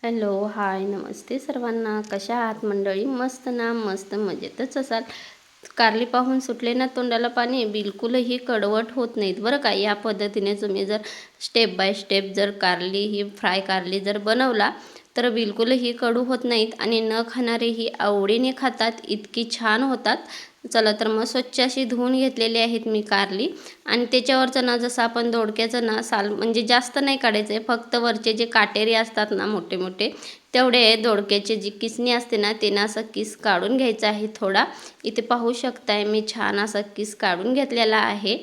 Hello, हाय, नमस्ते सर्वांना. कशा आहात मंडळी? मस्त ना? मस्त मजेतच असाल. कारली पाहून सुटले ना तोंडाला पाणी? बिलकुलही कडवट होत नाहीत बरं का. या पद्धतीने तुम्ही जर स्टेप बाय स्टेप जर कारली ही फ्राय कारली जर बनवला तर बिलकुलही कडू होत नाहीत आणि न खाणारेही आवडीने खातात. इतकी छान होतात. चला तर मग स्वच्छ अशी धुवून घेतलेली आहेत मी कारली आणि त्याच्यावरचं ना जसं आपण दोडक्याचं ना साल म्हणजे जास्त नाही काढायचं आहे, फक्त वरचे जे काटेरी असतात ना मोठे मोठे तेवढे दोडक्याची जी किसणी असते ना ते ना असं किस काढून घ्यायचं आहे थोडा. इथे पाहू शकताय मी छान असा किस काढून घेतलेला आहे.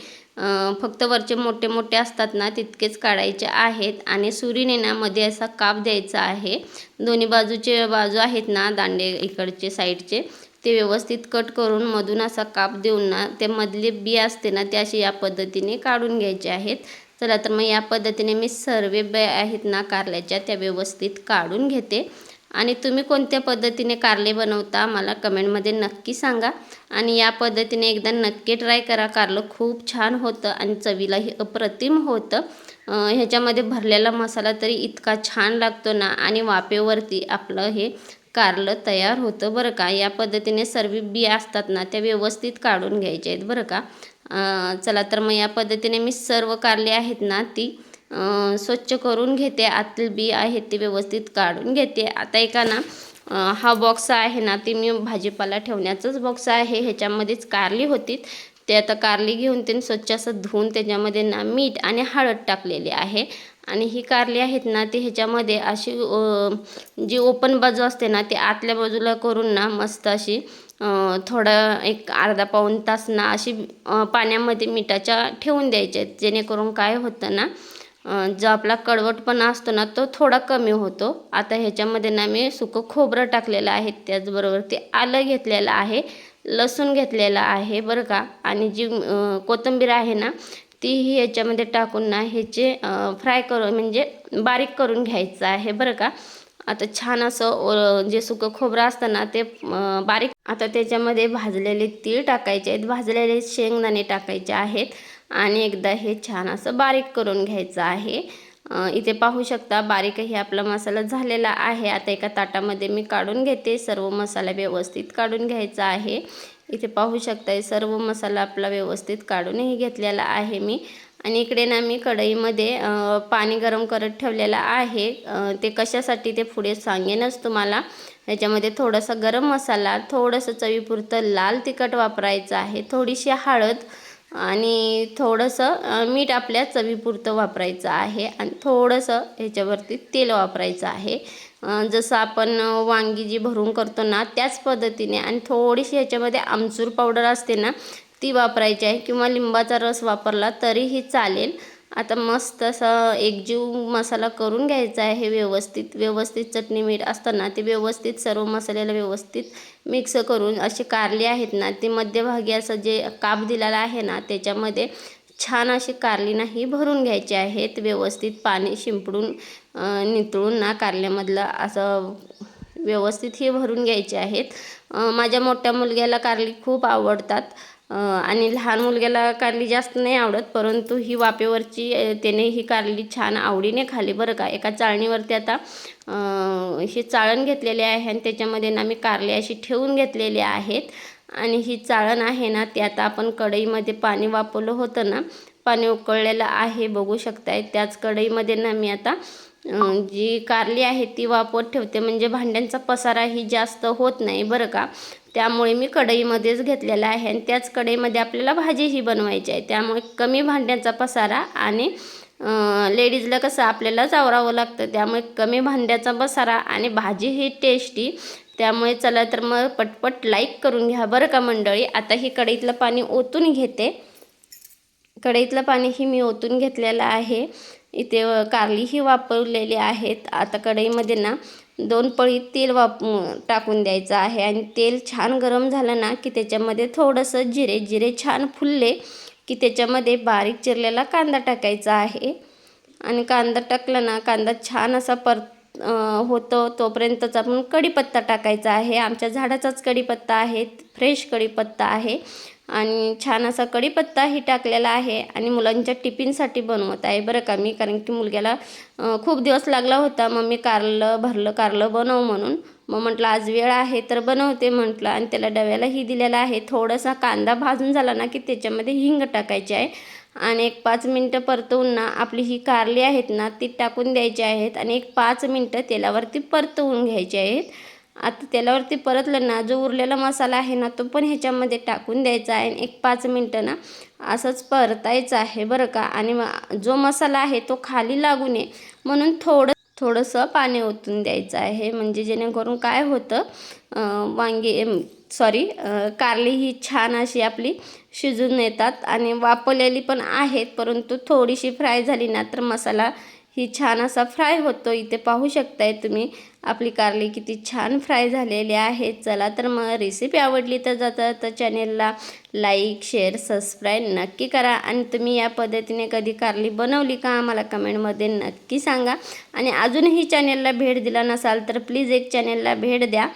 फक्त वरचे मोठे मोठे असतात ना तितकेच काढायचे आहेत आणि सुरीने ना मध्ये असा काप द्यायचा आहे. दोन्ही बाजूचे बाजू आहेत ना दांडे इकडचे साईडचे ते व्यवस्थित कट करून मधून असा काप देऊन ना ते मधले बी असते ना ते अशी या पद्धतीने काढून घ्यायचे आहेत. चला तर मग या पद्धतीने मी सर्व बी आहेत ना कारल्याच्या त्या व्यवस्थित काढून घेते. आणि तुम्ही कोणत्या पद्धतीने कारले बनवता मला कमेंटमध्ये नक्की सांगा. आणि या पद्धतीने एकदा नक्की ट्राय करा. कारलं खूप छान होतं आणि चवीलाही अप्रतिम होतं. ह्याच्यामध्ये भरलेला मसाला तरी इतका छान लागतो ना आणि वाफेवरती आपलं हे कारलं तयार होतं बरं का. या पद्धतीने सर्व बिया असतात ना त्या व्यवस्थित काढून घ्यायच्या आहेत बरं का. चला तर मग या पद्धतीने मी सर्व कारले आहेत ना ती स्वच्छ करून घेते. आतील बी आहेत ते व्यवस्थित काढून घेते. आता एका ना हा बॉक्स आहे ना ती मी भाजीपाला ठेवण्याचाच बॉक्स आहे. ह्याच्यामध्येच कारली होती ते आता कारली घेऊन ते स्वच्छ असं धुवून त्याच्यामध्ये ना मीठ आणि हळद टाकलेली आहे. आणि ही कारली आहेत ना ती ह्याच्यामध्ये अशी जी ओपन बाजू असते ना ती आतल्या बाजूला करून ना मस्त अशी थोडं एक अर्धा पाऊण तास ना अशी पाण्यामध्ये मिठाच्या ठेवून द्यायचे जेणेकरून काय होतं ना जो आपला कडवटपणा असतो ना तो थोडा कमी होतो. आता ह्याच्यामध्ये ना मी सुकं खोबरं टाकलेलं आहे, त्याचबरोबर ते आलं घेतलेलं आहे, लसूण घेतलेला आहे बरं का. आणि जी कोथिंबीर आहे ना तीही याच्यामध्ये टाकून ना ह्याचे फ्राय करून म्हणजे बारीक करून घ्यायचं आहे बरं का. आता छान असं जे सुकं खोबरं असतं ना ते बारीक. आता त्याच्यामध्ये भाजलेले तीळ टाकायचे आहेत, भाजलेले शेंगदाणे टाकायचे आहेत आणि एकदा हे छान असं बारीक करून घ्यायचं आहे. इथे पाहू शकता बारीकही आपला मसाला झालेला आहे. आता एका ताटामध्ये मी काढून घेते. सर्व मसाला व्यवस्थित काढून घ्यायचा आहे. इथे पाहू शकता सर्व मसाला आपला व्यवस्थित काढूनही घेतलेला आहे मी. आणि इकडे ना मी कढईमध्ये पाणी गरम करत ठेवलेलं आहे. ते कशासाठी ते पुढे सांगेनच तुम्हाला. ह्याच्यामध्ये थोडासा गरम मसाला, थोडंसं चवीपुरतं लाल तिखट वापरायचं आहे, थोडीशी हळद आणि थोडंसं मीठ आपल्या चवीपुरतं वापरायचं आहे आणि थोडंसं ह्याच्यावरती तेल वापरायचं आहे. जसं आपण वांगी जी भरून करतो ना त्याच पद्धतीने. आणि थोडीशी ह्याच्यामध्ये आमचूर पावडर असते ना ती वापरायची आहे किंवा लिंबाचा रस वापरला तरीही चालेल. आता मस्त असं एकजीव मसाला करून घ्यायचा आहे. व्यवस्थित चटणी मीठ असतं ना ते व्यवस्थित सर्व मसाल्याला व्यवस्थित मिक्स करून अशी कारली आहेत ना ती मध्यभागी असं जे काप दिलेला आहे ना त्याच्यामध्ये छान अशी कारली नाही भरून घ्यायची आहेत. व्यवस्थित पाणी शिंपडून नितळून ना कारल्यामधलं असं व्यवस्थित हे भरून घ्यायचे आहेत. माझ्या मोठ्या मुलग्याला कारली खूप आवडतात आणि लहान मुलग्याला कारली जास्त नाही आवडत, परंतु ही वाफेवरची त्याने ही कारली छान आवडीने खाल्ली बरं का. एका चाळणीवरती आता ही चाळण घेतलेली आहे आणि त्याच्यामध्ये ना मी कारली अशी ठेवून घेतलेली आहेत. आणि ही चाळण आहे ना ती आता आपण कढईमध्ये पाणी वापरलं होतं ना, पाणी उकळलेलं आहे बघू शकताय. त्याच कढईमध्ये ना मी आता जी कारली आहे ती वापरत ठेवते म्हणजे भांड्यांचा पसाराही जास्त होत नाही बरं का. त्यामुळे मी कढईमध्येच घेतलेला आहे आणि त्याच कढईमध्ये आपल्याला भाजीही बनवायची आहे. त्यामुळे कमी भांड्यांचा पसारा आणि लेडीजला कसं आपल्यालाच आवरावं लागतं त्यामुळे कमी भांड्याचा पसारा आणि भाजी ही टेस्टी. त्यामुळे चला तर मग पटपट लाईक करून घ्या बरं का मंडळी. आता ही कढईतलं पाणी ओतून घेते. कढईतलं पाणी ही मी ओतून घेतलेलं आहे. इथे कारलीही वापरलेली आहेत. आता कढईमध्ये ना 2 पळी तेल टाकून द्यायचं आहे आणि तेल छान गरम झालं ना की त्याच्यामध्ये थोडंसं जिरे छान फुलले की त्याच्यामध्ये बारीक चिरलेला कांदा टाकायचा आहे. आणि कांदा टाकला ना कांदा छान असा होतो तोपर्यंतच आपण कढीपत्ता टाकायचा आहे. आमच्या झाडाचाच कढीपत्ता आहे, फ्रेश कढीपत्ता आहे. आणि छान असा कढीपत्ताही टाकलेला आहे आणि मुलांच्या टिफिनसाठी बनवत आहे बरं का मी, कारण की मुलग्याला खूप दिवस लागला होता मम्मी भरलं कारलं बनव म्हणून. मग म्हटलं आज वेळ आहे तर बनवते म्हटलं, आणि त्याला डब्यालाही दिलेला आहे. थोडासा कांदा भाजून झाला ना की त्याच्यामध्ये हिंग टाकायची आहे आणि एक 5 मिनटं परतवून ना आपली ही कारली आहेत ना ती टाकून द्यायची आहेत आणि एक 5 मिनटं तेलावरती परतवून घ्यायची आहेत. आता तेलावरती परतलं ना जो उरलेला मसाला आहे ना तो पण ह्याच्यामध्ये टाकून द्यायचा आहे आणि एक 5 मिनटं ना असंच परतायचं आहे बरं का. आणि जो मसाला आहे तो खाली लागू नये म्हणून थोडंसं पाणी ओतून द्यायचं आहे, म्हणजे जेणेकरून काय होतं कारली ही छान अशी आपली शिजून येतात आणि वाफवलेली पण आहेत, परंतु थोडीशी फ्राय झाली ना तर मसाला ही छान असा फ्राय होतो. इथे पाहू शकताय तुम्ही आपली कारली किती छान फ्राय झालेली आहे. चला तर मग रेसिपी आवडली तर जाता चॅनेलला लाईक शेअर सबस्क्राईब नक्की करा आणि तुम्ही या पद्धतीने कधी कारली बनवली का आम्हाला कमेंटमध्ये नक्की सांगा. आणि अजूनही चॅनेलला भेट दिला नसाल तर प्लीज एक चॅनेलला भेट द्या.